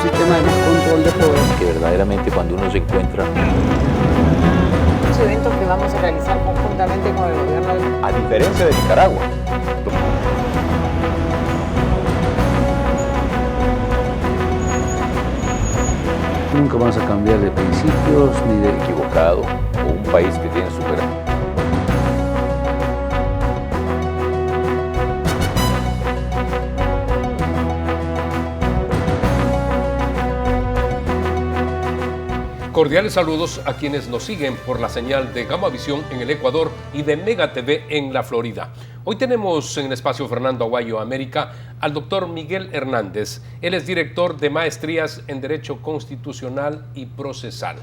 sistema de más control de poder. Que verdaderamente cuando uno se encuentra... Los eventos que vamos a realizar conjuntamente con el gobierno... A diferencia de Nicaragua. Nunca vamos a cambiar de principios ni de... Equivocado, o un país que tiene super... Cordiales saludos a quienes nos siguen por la señal de Gamavisión en el Ecuador y de Mega TV en la Florida. Hoy tenemos en el espacio Fernando Aguayo América al doctor Miguel Hernández. Él es director de maestrías en Derecho Constitucional y Procesal.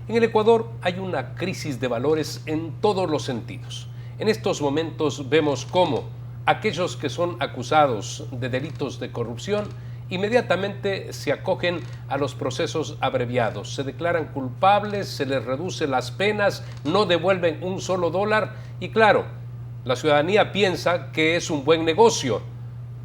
En el Ecuador hay una crisis de valores en todos los sentidos. En estos momentos vemos cómo aquellos que son acusados de delitos de corrupción inmediatamente se acogen a los procesos abreviados, se declaran culpables, se les reduce las penas, no devuelven un solo dólar y claro, la ciudadanía piensa que es un buen negocio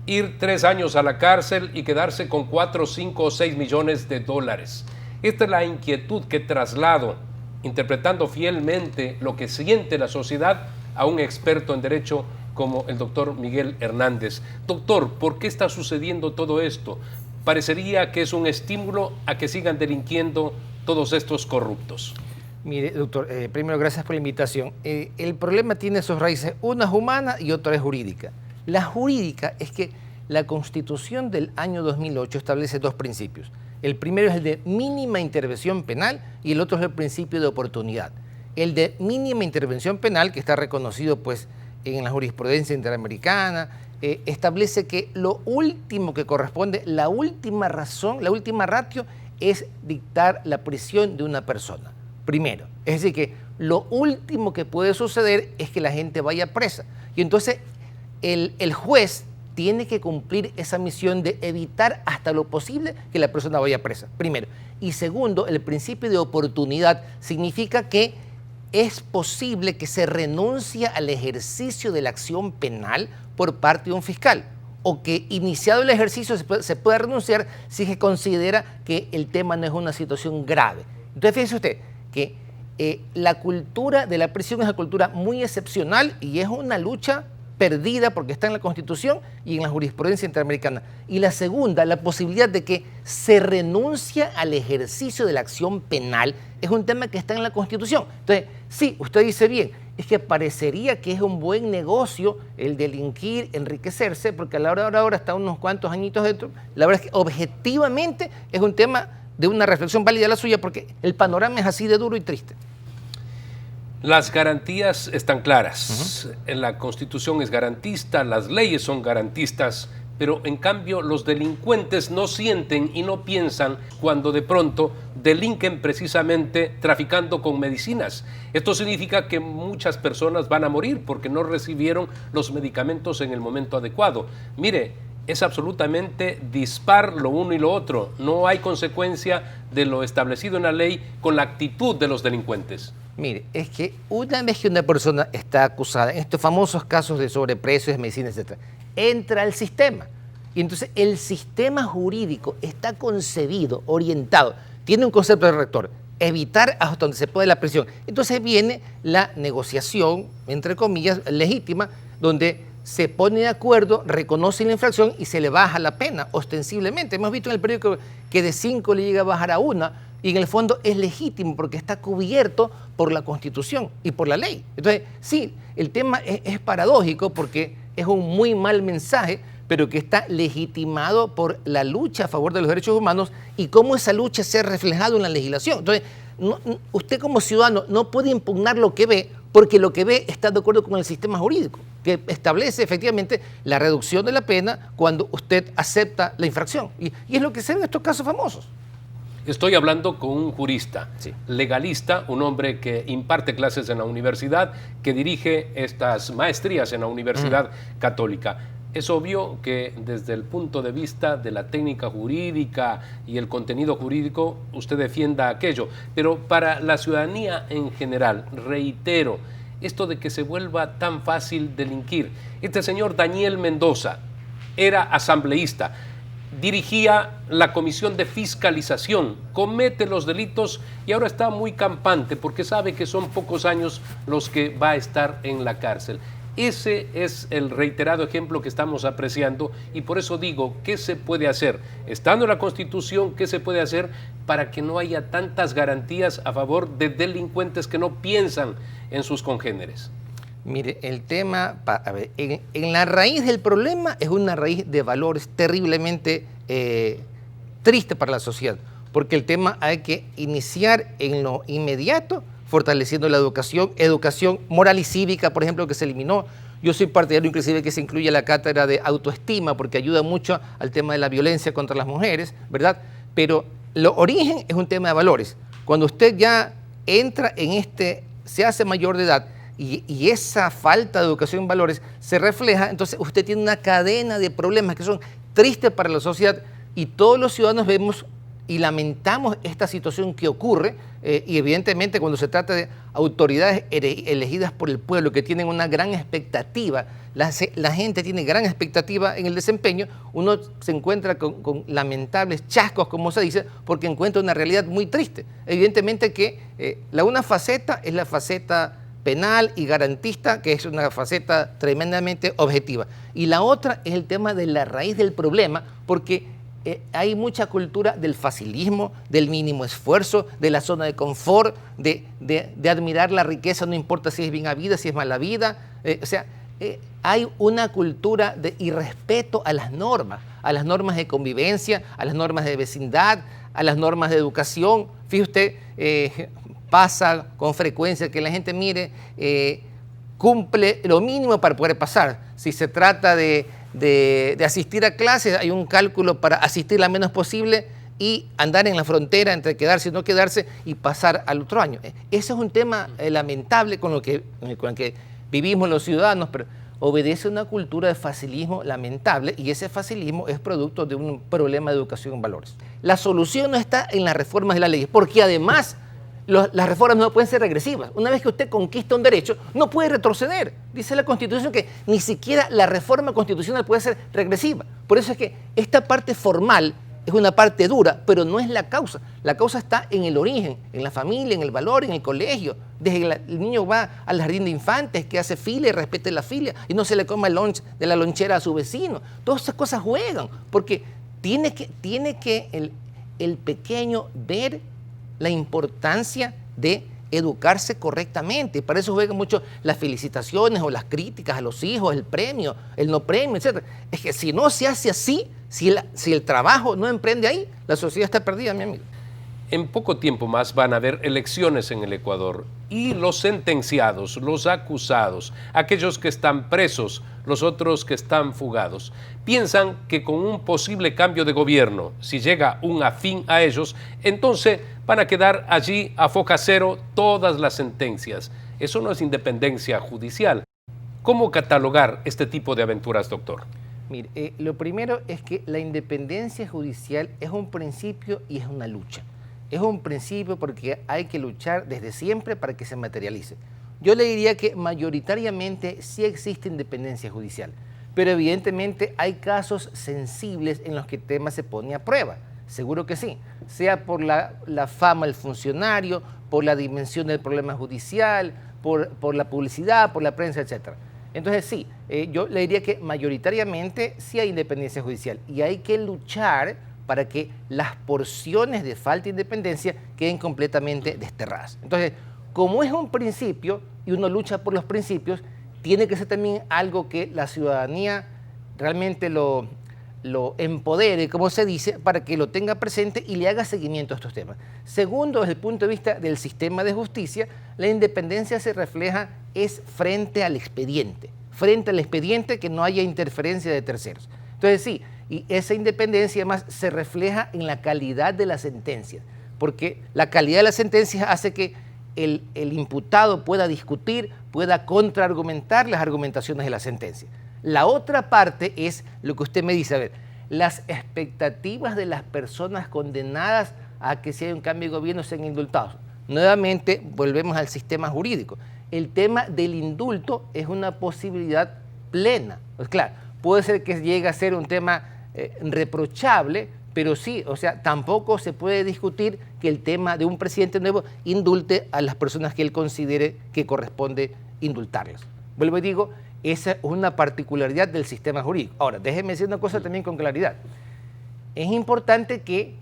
ir 3 años a la cárcel y quedarse con 4, 5 o 6 millones de dólares. Esta es la inquietud que traslado, interpretando fielmente lo que siente la sociedad a un experto en derecho como el doctor Miguel Hernández. Doctor, ¿por qué está sucediendo todo esto? Parecería que es un estímulo a que sigan delinquiendo todos estos corruptos. Mire, doctor, primero gracias por la invitación. El problema tiene sus raíces, una es humana y otra es jurídica. La jurídica es que la Constitución del año 2008 establece 2 principios. El primero es el de mínima intervención penal y el otro es el principio de oportunidad. El de mínima intervención penal, que está reconocido pues en la jurisprudencia interamericana, establece que lo último que corresponde, la última razón, la última ratio es dictar la prisión de una persona. Primero, es decir que lo último que puede suceder es que la gente vaya presa. Y entonces el juez tiene que cumplir esa misión de evitar hasta lo posible que la persona vaya presa, primero. Y segundo, el principio de oportunidad significa que es posible que se renuncie al ejercicio de la acción penal por parte de un fiscal o que iniciado el ejercicio se pueda renunciar si se considera que el tema no es una situación grave. Entonces fíjese usted que la cultura de la prisión es una cultura muy excepcional y es una lucha perdida porque está en la Constitución y en la jurisprudencia interamericana. Y la segunda, la posibilidad de que se renuncia al ejercicio de la acción penal es un tema que está en la Constitución. Entonces, sí, usted dice bien, es que parecería que es un buen negocio el delinquir, enriquecerse, porque a la hora de ahora está unos cuantos añitos dentro. La verdad es que objetivamente es un tema de una reflexión válida la suya porque el panorama es así de duro y triste. Las garantías están claras. En la Constitución es garantista, las leyes son garantistas, pero en cambio los delincuentes no sienten y no piensan cuando de pronto delinquen precisamente traficando con medicinas. Esto significa que muchas personas van a morir porque no recibieron los medicamentos en el momento adecuado. Mire, es absolutamente dispar lo uno y lo otro. No hay consecuencia de lo establecido en la ley con la actitud de los delincuentes. Mire, es que una vez que una persona está acusada, en estos famosos casos de sobreprecios de medicinas, etc., entra al sistema. Y entonces el sistema jurídico está concebido, orientado, tiene un concepto de rector, evitar hasta donde se puede la prisión. Entonces viene la negociación, entre comillas, legítima, donde se pone de acuerdo, reconoce la infracción y se le baja la pena, ostensiblemente. Hemos visto en el periódico que de 5 le llega a bajar a 1, y en el fondo es legítimo porque está cubierto por la Constitución y por la ley. Entonces, sí, el tema es paradójico porque es un muy mal mensaje, pero que está legitimado por la lucha a favor de los derechos humanos y cómo esa lucha se ha reflejado en la legislación. Entonces, usted como ciudadano no puede impugnar lo que ve porque lo que ve está de acuerdo con el sistema jurídico, que establece efectivamente la reducción de la pena cuando usted acepta la infracción. Y es lo que se ve en estos casos famosos. Estoy hablando con un jurista, sí, legalista, un hombre que imparte clases en la universidad, que dirige estas maestrías en la Universidad Católica. Es obvio que desde el punto de vista de la técnica jurídica y el contenido jurídico, usted defienda aquello, pero para la ciudadanía en general, reitero, esto de que se vuelva tan fácil delinquir. Este señor Daniel Mendoza era asambleísta. dirigía la Comisión de Fiscalización, comete los delitos y ahora está muy campante porque sabe que son pocos años los que va a estar en la cárcel. Ese es el reiterado ejemplo que estamos apreciando y por eso digo, ¿qué se puede hacer? Estando en la Constitución, ¿qué se puede hacer para que no haya tantas garantías a favor de delincuentes que no piensan en sus congéneres? Mire, el tema, a ver, en la raíz del problema es una raíz de valores terriblemente triste para la sociedad, porque el tema hay que iniciar en lo inmediato, fortaleciendo la educación moral y cívica, por ejemplo, que se eliminó. Yo soy partidario inclusive que se incluya la cátedra de autoestima, porque ayuda mucho al tema de la violencia contra las mujeres, ¿verdad? Pero lo origen es un tema de valores. Cuando usted ya entra en se hace mayor de edad, y esa falta de educación en valores se refleja, entonces usted tiene una cadena de problemas que son tristes para la sociedad y todos los ciudadanos vemos y lamentamos esta situación que ocurre y evidentemente cuando se trata de autoridades elegidas por el pueblo que tienen una gran expectativa, la gente tiene gran expectativa en el desempeño, uno se encuentra con lamentables chascos, como se dice, porque encuentra una realidad muy triste. Evidentemente que una faceta es la faceta penal y garantista, que es una faceta tremendamente objetiva. Y la otra es el tema de la raíz del problema, porque hay mucha cultura del facilismo, del mínimo esfuerzo, de la zona de confort, de admirar la riqueza, no importa si es bien habida, si es mala vida. Hay una cultura de irrespeto a las normas de convivencia, a las normas de vecindad, a las normas de educación. Fíjese usted, pasa con frecuencia que la gente cumple lo mínimo para poder pasar. Si se trata de asistir a clases, hay un cálculo para asistir la menos posible y andar en la frontera entre quedarse y no quedarse y pasar al otro año. Ese es un tema lamentable con el que vivimos los ciudadanos, pero obedece a una cultura de facilismo lamentable y ese facilismo es producto de un problema de educación en valores. La solución no está en las reformas de la ley, porque además las reformas no pueden ser regresivas. Una vez que usted conquista un derecho, no puede retroceder. Dice la Constitución que ni siquiera la reforma constitucional puede ser regresiva. Por eso es que esta parte formal es una parte dura, pero no es la causa. La causa está en el origen, en la familia, en el valor, en el colegio. Desde que el niño va al jardín de infantes, que hace fila y respete la fila, y no se le coma el lunch de la lonchera a su vecino. Todas esas cosas juegan, porque tiene que el pequeño ver la importancia de educarse correctamente. Para eso juegan mucho las felicitaciones o las críticas a los hijos, el premio, el no premio, etc. Es que si no se hace así, si el trabajo no emprende ahí, la sociedad está perdida, mi amigo. En poco tiempo más van a haber elecciones en el Ecuador y los sentenciados, los acusados, aquellos que están presos, los otros que están fugados, piensan que con un posible cambio de gobierno, si llega un afín a ellos, entonces van a quedar allí a foca cero todas las sentencias. Eso no es independencia judicial. ¿Cómo catalogar este tipo de aventuras, doctor? Mire, lo primero es que la independencia judicial es un principio y es una lucha. Es un principio porque hay que luchar desde siempre para que se materialice. Yo le diría que mayoritariamente sí existe independencia judicial, pero evidentemente hay casos sensibles en los que el tema se pone a prueba. Seguro que sí, sea por la fama del funcionario, por la dimensión del problema judicial, por la publicidad, por la prensa, etc. Entonces sí, yo le diría que mayoritariamente sí hay independencia judicial y hay que luchar para que las porciones de falta de independencia queden completamente desterradas. Entonces, como es un principio y uno lucha por los principios, tiene que ser también algo que la ciudadanía realmente lo empodere, como se dice, para que lo tenga presente y le haga seguimiento a estos temas. Segundo, desde el punto de vista del sistema de justicia, la independencia se refleja frente al expediente que no haya interferencia de terceros. Entonces sí, y esa independencia además se refleja en la calidad de las sentencias, porque la calidad de las sentencias hace que el imputado pueda discutir, pueda contraargumentar las argumentaciones de la sentencia. La otra parte es lo que usted me dice, a ver, las expectativas de las personas condenadas a que si hay un cambio de gobierno sean indultados. Nuevamente volvemos al sistema jurídico. El tema del indulto es una posibilidad plena. Pues claro, puede ser que llegue a ser un tema reprochable, pero sí, o sea, tampoco se puede discutir que el tema de un presidente nuevo indulte a las personas que él considere que corresponde indultarlas. Vuelvo y digo, esa es una particularidad del sistema jurídico. Ahora, déjeme decir una cosa también con claridad. Es importante que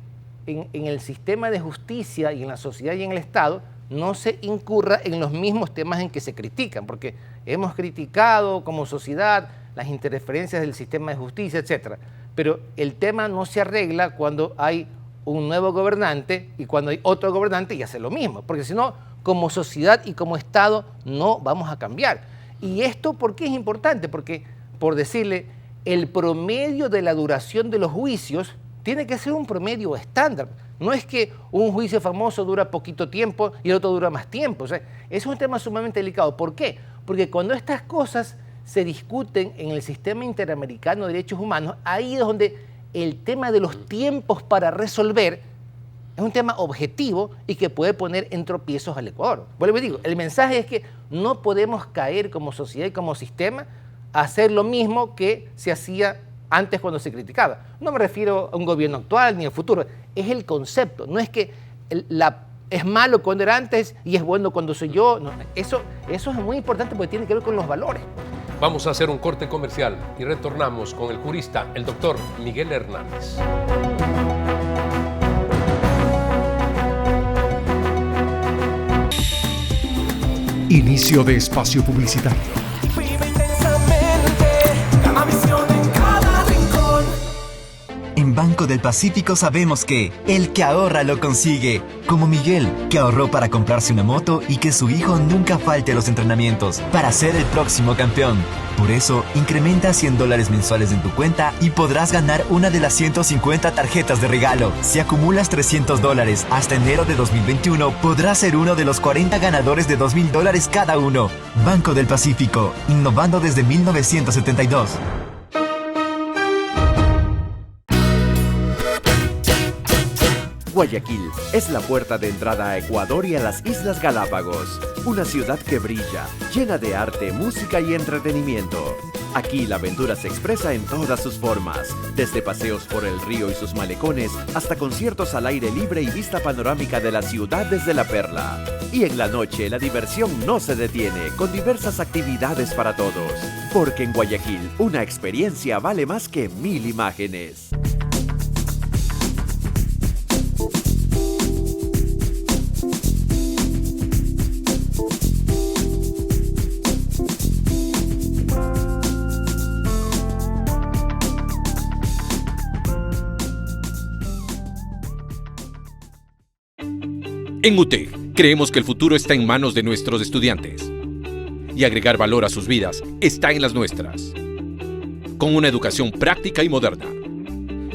en el sistema de justicia y en la sociedad y en el Estado no se incurra en los mismos temas en que se critican, porque hemos criticado como sociedad las interferencias del sistema de justicia, etcétera. Pero el tema no se arregla cuando hay un nuevo gobernante y cuando hay otro gobernante y hace lo mismo, porque si no, como sociedad y como Estado no vamos a cambiar. Y esto, ¿por qué es importante? Porque, por decirle, el promedio de la duración de los juicios tiene que ser un promedio estándar. No es que un juicio famoso dura poquito tiempo y el otro dura más tiempo. O sea, es un tema sumamente delicado. ¿Por qué? Porque cuando estas cosas se discuten en el sistema interamericano de derechos humanos, ahí es donde el tema de los tiempos para resolver es un tema objetivo y que puede poner en tropiezos al Ecuador. Vuelvo y digo, el mensaje es que no podemos caer como sociedad y como sistema a hacer lo mismo que se hacía antes cuando se criticaba. No me refiero a un gobierno actual ni al futuro, es el concepto. No es que es malo cuando era antes y es bueno cuando soy yo. No, eso es muy importante porque tiene que ver con los valores. Vamos a hacer un corte comercial y retornamos con el jurista, el doctor Miguel Hernández. Inicio de espacio publicitario. En Banco del Pacífico sabemos que el que ahorra lo consigue. Como Miguel, que ahorró para comprarse una moto y que su hijo nunca falte a los entrenamientos para ser el próximo campeón. Por eso, incrementa $100 mensuales en tu cuenta y podrás ganar una de las 150 tarjetas de regalo. Si acumulas $300 hasta enero de 2021, podrás ser uno de los 40 ganadores de $2,000 cada uno. Banco del Pacífico, innovando desde 1972. Guayaquil es la puerta de entrada a Ecuador y a las Islas Galápagos. Una ciudad que brilla, llena de arte, música y entretenimiento. Aquí la aventura se expresa en todas sus formas, desde paseos por el río y sus malecones hasta conciertos al aire libre y vista panorámica de la ciudad desde la perla. Y en la noche la diversión no se detiene, con diversas actividades para todos. Porque en Guayaquil una experiencia vale más que 1000 imágenes. En UTEC, creemos que el futuro está en manos de nuestros estudiantes y agregar valor a sus vidas está en las nuestras. Con una educación práctica y moderna,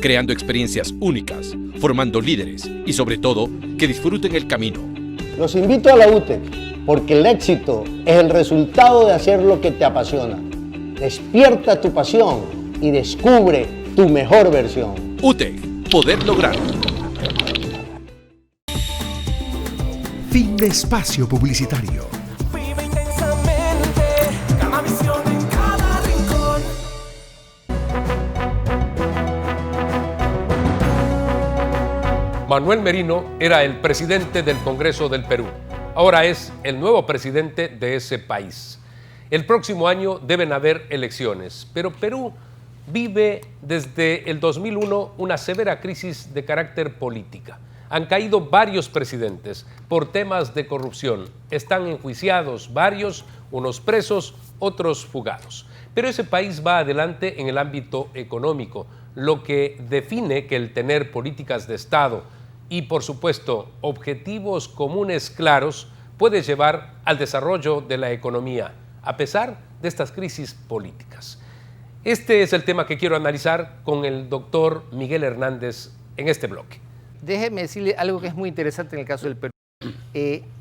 creando experiencias únicas, formando líderes y sobre todo, que disfruten el camino. Los invito a la UTEC porque el éxito es el resultado de hacer lo que te apasiona. Despierta tu pasión y descubre tu mejor versión. UTEC, poder lograrlo. Fin de espacio publicitario. Vive intensamente, Gamavisión en cada rincón. Manuel Merino era el presidente del Congreso del Perú. Ahora es el nuevo presidente de ese país. El próximo año deben haber elecciones, pero Perú vive desde el 2001 una severa crisis de carácter política. Han caído varios presidentes por temas de corrupción. Están enjuiciados varios, unos presos, otros fugados. Pero ese país va adelante en el ámbito económico, lo que define que el tener políticas de Estado y, por supuesto, objetivos comunes claros puede llevar al desarrollo de la economía, a pesar de estas crisis políticas. Este es el tema que quiero analizar con el doctor Miguel Hernández en este bloque. Déjeme decirle algo que es muy interesante en el caso del Perú.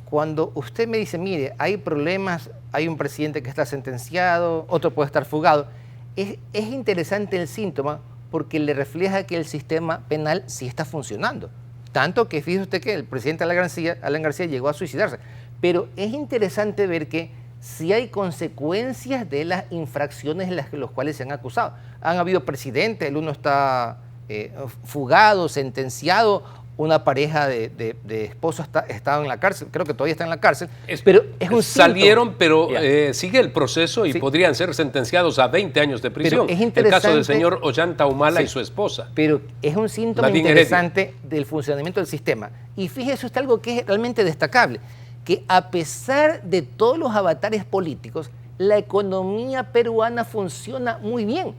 Cuando usted me dice, mire, hay problemas, hay un presidente que está sentenciado, otro puede estar fugado, es interesante el síntoma porque le refleja que el sistema penal sí está funcionando. Tanto que fíjese usted que el presidente Alan García llegó a suicidarse. Pero es interesante ver que si hay consecuencias de las infracciones en las que los cuales se han acusado. Han habido presidentes, el uno está fugado, sentenciado, una pareja de esposos estaba en la cárcel, creo que todavía está en la cárcel, pero es un salieron, pero sigue el proceso y podrían ser sentenciados a 20 años de prisión. Es el caso del señor Ollanta Humala y su esposa. Pero es un síntoma Nadine interesante Heredia. del funcionamiento del sistema. Y fíjese usted algo que es realmente destacable, que a pesar de todos los avatares políticos, la economía peruana funciona muy bien.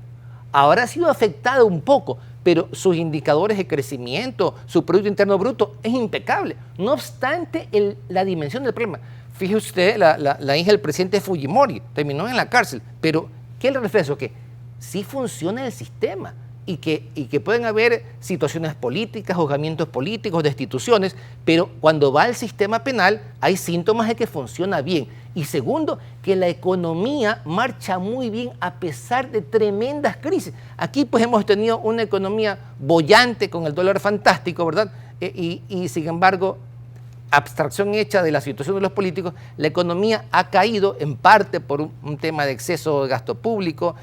Ahora ha sido afectada un poco, pero sus indicadores de crecimiento, su Producto Interno Bruto es impecable. No obstante la dimensión del problema. Fíjese usted, la hija del presidente Fujimori terminó en la cárcel, pero ¿qué le refiere eso? Que sí funciona el sistema y que pueden haber situaciones políticas, juzgamientos políticos, destituciones, pero cuando va al sistema penal hay síntomas de que funciona bien. Y segundo, que la economía marcha muy bien a pesar de tremendas crisis. Aquí pues hemos tenido una economía boyante con el dólar fantástico, ¿verdad? Y sin embargo, abstracción hecha de la situación de los políticos, la economía ha caído en parte por un tema de exceso de gasto público,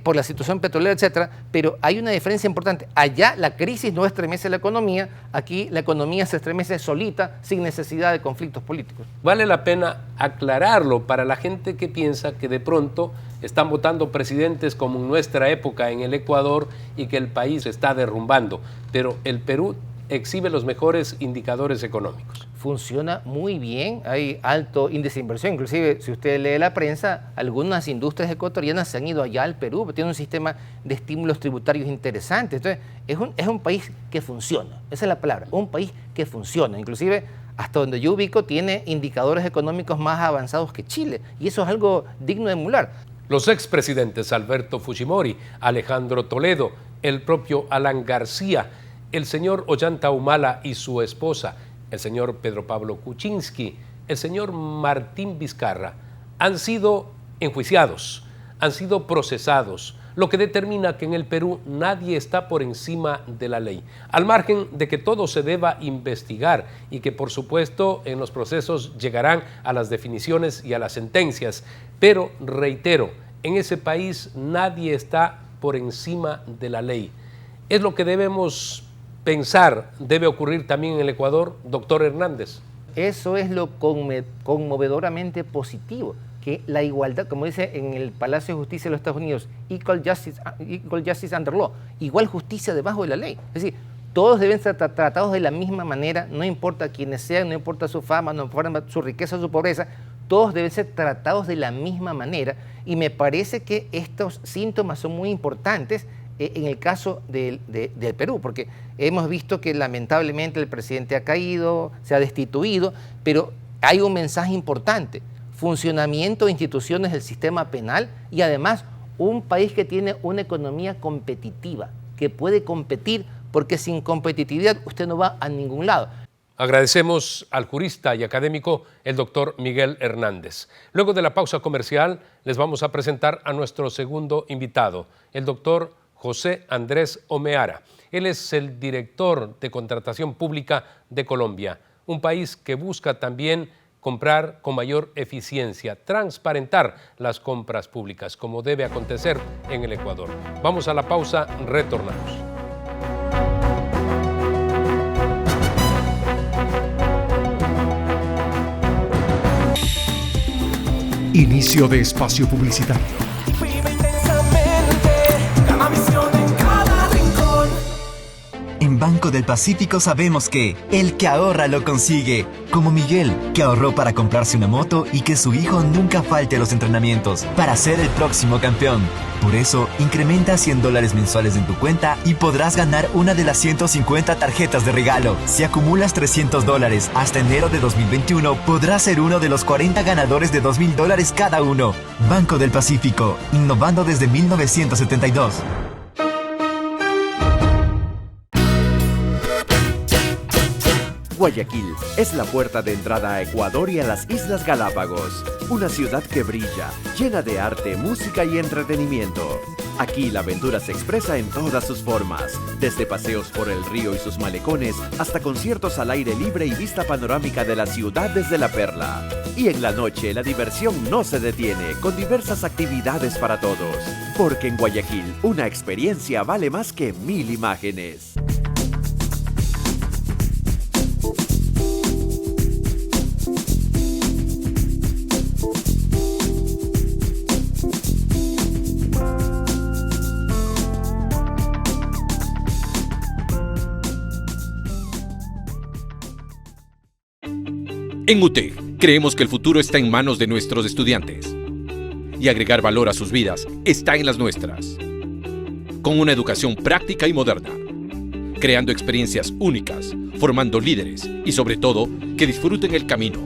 por la situación petrolera, etcétera, pero hay una diferencia importante. Allá la crisis no estremece la economía, aquí la economía se estremece solita, sin necesidad de conflictos políticos. Vale la pena aclararlo para la gente que piensa que de pronto están votando presidentes como en nuestra época en el Ecuador y que el país se está derrumbando, pero el Perú exhibe los mejores indicadores económicos. Funciona muy bien, hay alto índice de inversión, inclusive si usted lee la prensa, algunas industrias ecuatorianas se han ido allá al Perú, tiene un sistema de estímulos tributarios interesante, entonces es un país que funciona, esa es la palabra, un país que funciona, inclusive hasta donde yo ubico tiene indicadores económicos más avanzados que Chile y eso es algo digno de emular. Los expresidentes Alberto Fujimori, Alejandro Toledo, el propio Alan García, el señor Ollanta Humala y su esposa, el señor Pedro Pablo Kuczynski, el señor Martín Vizcarra, han sido enjuiciados, han sido procesados, lo que determina que en el Perú nadie está por encima de la ley, al margen de que todo se deba investigar y que por supuesto en los procesos llegarán a las definiciones y a las sentencias, pero reitero, en ese país nadie está por encima de la ley. Es lo que debemos pensar, debe ocurrir también en el Ecuador, doctor Hernández. Eso es lo conmovedoramente positivo, que la igualdad, como dice en el Palacio de Justicia de los Estados Unidos, equal justice under law, igual justicia debajo de la ley. Es decir, todos deben ser tratados de la misma manera, no importa quiénes sean, no importa su fama, no importa su riqueza o su pobreza, todos deben ser tratados de la misma manera y me parece que estos síntomas son muy importantes en el caso del Perú, porque hemos visto que lamentablemente el presidente ha caído, se ha destituido, pero hay un mensaje importante, funcionamiento de instituciones del sistema penal y además un país que tiene una economía competitiva, que puede competir, porque sin competitividad usted no va a ningún lado. Agradecemos al jurista y académico, el doctor Miguel Hernández. Luego de la pausa comercial, les vamos a presentar a nuestro segundo invitado, el doctor José Andrés Omeara. Él es el director de Contratación Pública de Colombia, un país que busca también comprar con mayor eficiencia, transparentar las compras públicas, como debe acontecer en el Ecuador. Vamos a la pausa, retornamos. Inicio de espacio publicitario. Vive intensamente, Gamavisión en cada rincón. En Banco del Pacífico sabemos que el que ahorra lo consigue. Como Miguel, que ahorró para comprarse una moto y que su hijo nunca falte a los entrenamientos para ser el próximo campeón. Por eso, incrementa $100 mensuales en tu cuenta y podrás ganar una de las 150 tarjetas de regalo. Si acumulas $300 hasta enero de 2021, podrás ser uno de los 40 ganadores de $2,000 cada uno. Banco del Pacífico, innovando desde 1972. Guayaquil es la puerta de entrada a Ecuador y a las Islas Galápagos, una ciudad que brilla, llena de arte, música y entretenimiento. Aquí la aventura se expresa en todas sus formas, desde paseos por el río y sus malecones hasta conciertos al aire libre y vista panorámica de la ciudad desde la perla. Y en la noche la diversión no se detiene, con diversas actividades para todos, porque en Guayaquil una experiencia vale más que 1000 imágenes. En UTEC, creemos que el futuro está en manos de nuestros estudiantes y agregar valor a sus vidas está en las nuestras. Con una educación práctica y moderna, creando experiencias únicas, formando líderes y sobre todo, que disfruten el camino.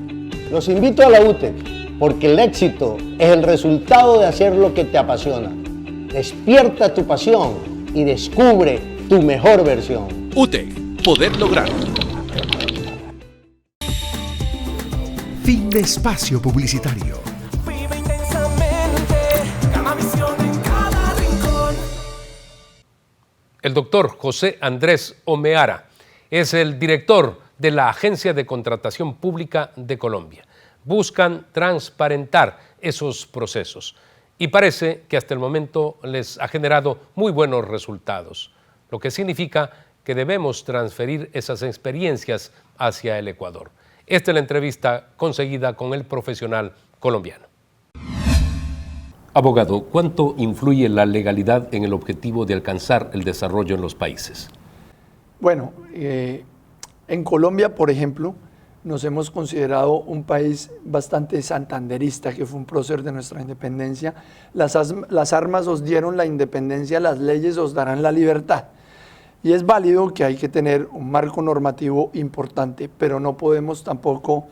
Los invito a la UTEC porque el éxito es el resultado de hacer lo que te apasiona. Despierta tu pasión y descubre tu mejor versión. UTEC, poder lograrlo. Fin de espacio publicitario. Vive intensamente, Gamavisión en cada rincón. El doctor José Andrés Omeara es el director de la Agencia de Contratación Pública de Colombia. Buscan transparentar esos procesos y parece que hasta el momento les ha generado muy buenos resultados, lo que significa que debemos transferir esas experiencias hacia el Ecuador. Esta es la entrevista conseguida con el profesional colombiano. Abogado, ¿cuánto influye la legalidad en el objetivo de alcanzar el desarrollo en los países? Bueno, en Colombia, por ejemplo, nos hemos considerado un país bastante santanderista, que fue un prócer de nuestra independencia. Las armas os dieron la independencia, las leyes os darán la libertad. Y es válido que hay que tener un marco normativo importante, pero no podemos tampoco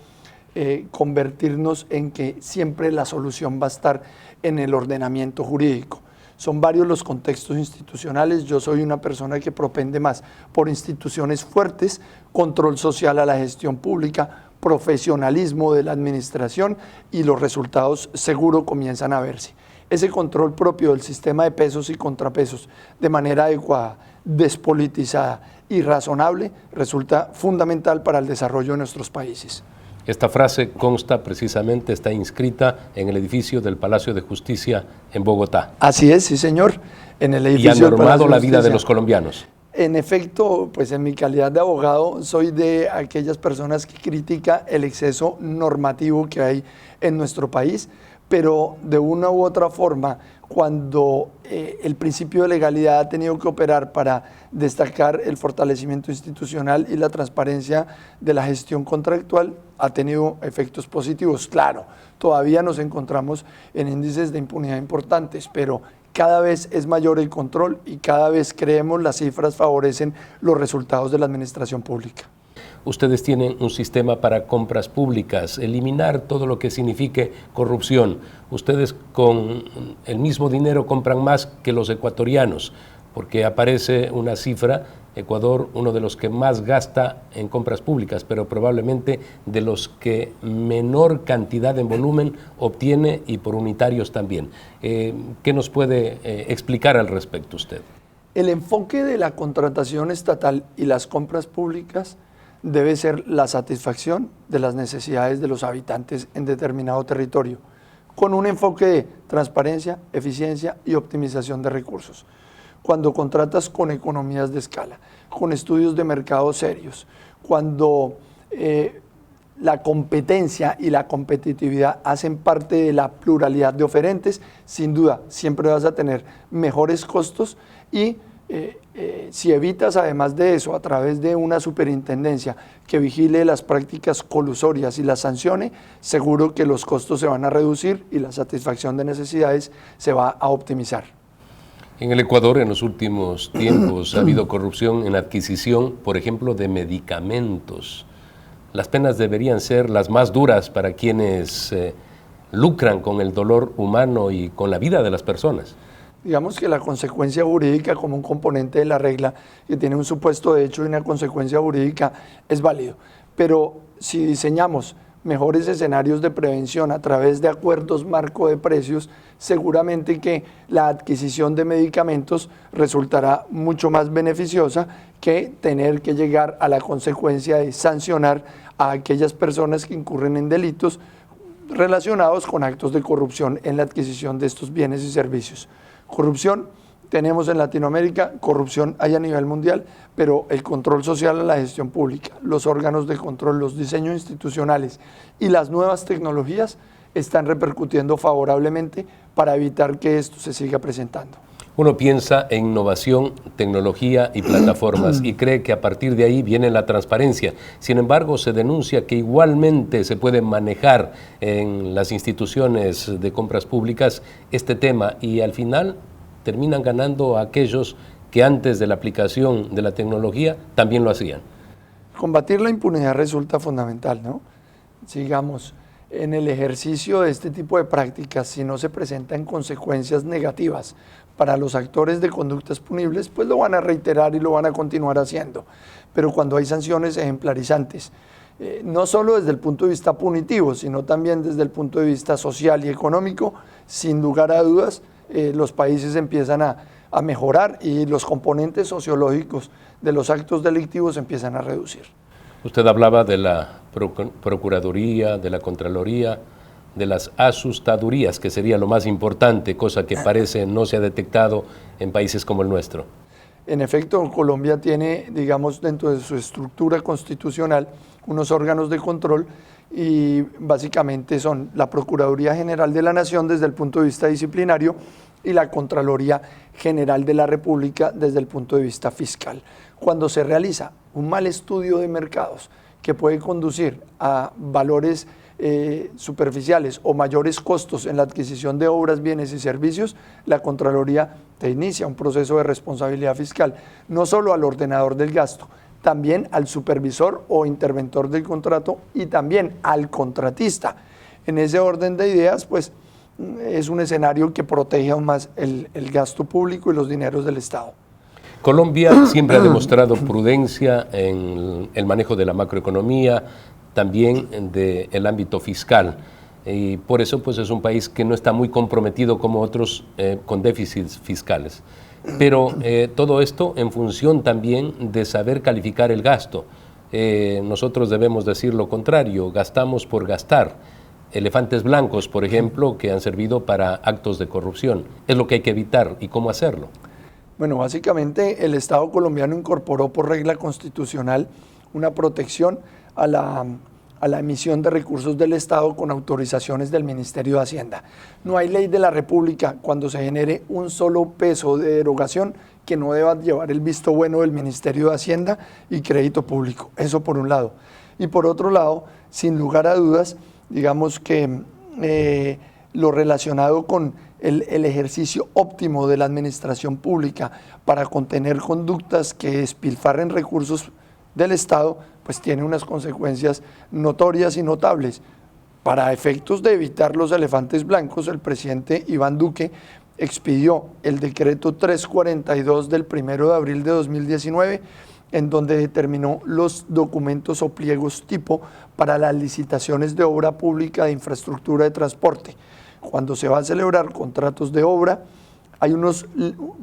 convertirnos en que siempre la solución va a estar en el ordenamiento jurídico. Son varios los contextos institucionales. Yo soy una persona que propende más por instituciones fuertes, control social a la gestión pública, profesionalismo de la administración, y los resultados seguro comienzan a verse. Ese control propio del sistema de pesos y contrapesos de manera adecuada, despolitizada y razonable resulta fundamental para el desarrollo de nuestros países. Esta frase consta precisamente, está inscrita en el edificio del Palacio de Justicia en Bogotá. Así es, sí señor, en el edificio y ha normado del Palacio la de vida de Justicia. los colombianos. En efecto, pues en mi calidad de abogado soy de aquellas personas que critica el exceso normativo que hay en nuestro país, pero de una u otra forma, cuando el principio de legalidad ha tenido que operar para destacar el fortalecimiento institucional y la transparencia de la gestión contractual, ha tenido efectos positivos. Claro, todavía nos encontramos en índices de impunidad importantes, pero cada vez es mayor el control y cada vez creemos las cifras favorecen los resultados de la administración pública. Ustedes tienen un sistema para compras públicas, eliminar todo lo que signifique corrupción. Ustedes con el mismo dinero compran más que los ecuatorianos, porque aparece una cifra, Ecuador uno de los que más gasta en compras públicas, pero probablemente de los que menor cantidad en volumen obtiene y por unitarios también. ¿Qué nos puede explicar al respecto usted? El enfoque de la contratación estatal y las compras públicas debe ser la satisfacción de las necesidades de los habitantes en determinado territorio, con un enfoque de transparencia, eficiencia y optimización de recursos. Cuando contratas con economías de escala, con estudios de mercado serios, cuando la competencia y la competitividad hacen parte de la pluralidad de oferentes, sin duda siempre vas a tener mejores costos y si evitas además de eso a través de una superintendencia que vigile las prácticas colusorias y las sancione, seguro que los costos se van a reducir y la satisfacción de necesidades se va a optimizar. En el Ecuador en los últimos tiempos ha habido corrupción en adquisición, por ejemplo, de medicamentos. Las penas deberían ser las más duras para quienes lucran con el dolor humano y con la vida de las personas. Digamos que la consecuencia jurídica como un componente de la regla que tiene un supuesto de hecho y una consecuencia jurídica es válido, pero si diseñamos mejores escenarios de prevención a través de acuerdos marco de precios, seguramente que la adquisición de medicamentos resultará mucho más beneficiosa que tener que llegar a la consecuencia de sancionar a aquellas personas que incurren en delitos relacionados con actos de corrupción en la adquisición de estos bienes y servicios. Corrupción tenemos en Latinoamérica, corrupción hay a nivel mundial, pero el control social a la gestión pública, los órganos de control, los diseños institucionales y las nuevas tecnologías están repercutiendo favorablemente para evitar que esto se siga presentando. Uno piensa en innovación, tecnología y plataformas y cree que a partir de ahí viene la transparencia. Sin embargo, se denuncia que igualmente se puede manejar en las instituciones de compras públicas este tema y al final terminan ganando a aquellos que antes de la aplicación de la tecnología también lo hacían. Combatir la impunidad resulta fundamental, ¿no? Sigamos, en el ejercicio de este tipo de prácticas, si no se presentan consecuencias negativas para los actores de conductas punibles, pues lo van a reiterar y lo van a continuar haciendo. Pero cuando hay sanciones ejemplarizantes, no solo desde el punto de vista punitivo, sino también desde el punto de vista social y económico, sin lugar a dudas, los países empiezan a mejorar y los componentes sociológicos de los actos delictivos empiezan a reducir. Usted hablaba de la Procuraduría, de la Contraloría, de las asustadurías, que sería lo más importante, cosa que parece no se ha detectado en países como el nuestro. En efecto, Colombia tiene, digamos, dentro de su estructura constitucional, unos órganos de control y básicamente son la Procuraduría General de la Nación desde el punto de vista disciplinario y la Contraloría General de la República desde el punto de vista fiscal. Cuando se realiza un mal estudio de mercados que puede conducir a valores superficiales o mayores costos en la adquisición de obras, bienes y servicios, la Contraloría te inicia un proceso de responsabilidad fiscal, no solo al ordenador del gasto, también al supervisor o interventor del contrato y también al contratista. En ese orden de ideas, pues es un escenario que protege aún más el gasto público y los dineros del Estado. Colombia siempre ha demostrado prudencia en el manejo de la macroeconomía, también del ámbito fiscal. Y por eso pues, es un país que no está muy comprometido como otros con déficits fiscales. Pero todo esto en función también de saber calificar el gasto. Nosotros debemos decir lo contrario, gastamos por gastar. Elefantes blancos, por ejemplo, que han servido para actos de corrupción. Es lo que hay que evitar. ¿Y cómo hacerlo? Bueno, básicamente el Estado colombiano incorporó por regla constitucional una protección a la emisión de recursos del Estado con autorizaciones del Ministerio de Hacienda. No hay ley de la República cuando se genere un solo peso de erogación que no deba llevar el visto bueno del Ministerio de Hacienda y Crédito Público. Eso por un lado. Y por otro lado, sin lugar a dudas, digamos que lo relacionado con el ejercicio óptimo de la administración pública para contener conductas que despilfarren recursos del Estado, pues tiene unas consecuencias notorias y notables. Para efectos de evitar los elefantes blancos, el presidente Iván Duque expidió el decreto 342 del 1 de abril de 2019, en donde determinó los documentos o pliegos tipo para las licitaciones de obra pública de infraestructura de transporte. Cuando se va a celebrar contratos de obra, hay unos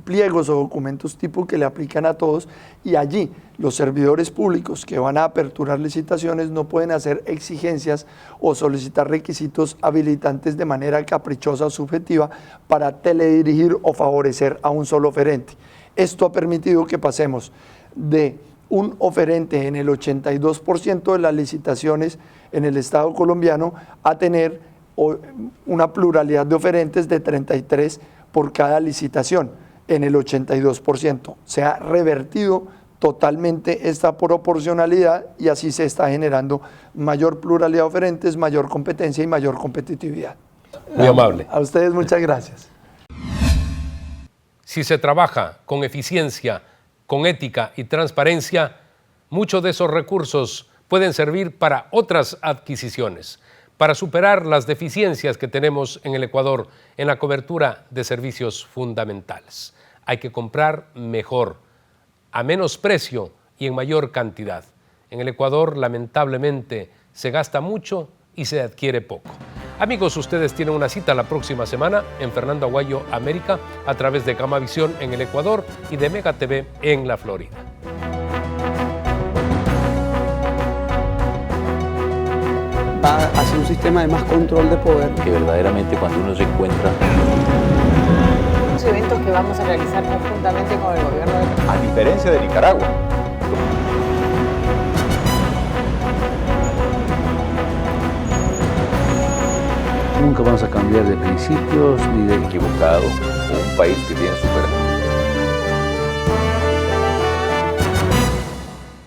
pliegos o documentos tipo que le aplican a todos y allí los servidores públicos que van a aperturar licitaciones no pueden hacer exigencias o solicitar requisitos habilitantes de manera caprichosa o subjetiva para teledirigir o favorecer a un solo oferente. Esto ha permitido que pasemos de un oferente en el 82% de las licitaciones en el Estado colombiano a tener una pluralidad de oferentes de 33 por cada licitación en el 82%. Se ha revertido totalmente esta proporcionalidad y así se está generando mayor pluralidad de oferentes, mayor competencia y mayor competitividad. Muy amable. A ustedes muchas gracias. Si se trabaja con eficiencia, con ética y transparencia, muchos de esos recursos pueden servir para otras adquisiciones, para superar las deficiencias que tenemos en el Ecuador en la cobertura de servicios fundamentales. Hay que comprar mejor, a menos precio y en mayor cantidad. En el Ecuador, lamentablemente, se gasta mucho y se adquiere poco. Amigos, ustedes tienen una cita la próxima semana en Fernando Aguayo América a través de Gamavisión en el Ecuador y de Mega TV en la Florida. Va hacia un sistema de más control de poder. Que verdaderamente cuando uno se encuentra... Los eventos que vamos a realizar conjuntamente con el gobierno de... A diferencia de Nicaragua. Nunca vamos a cambiar de principios ni de... Equivocado, o un país que tiene super...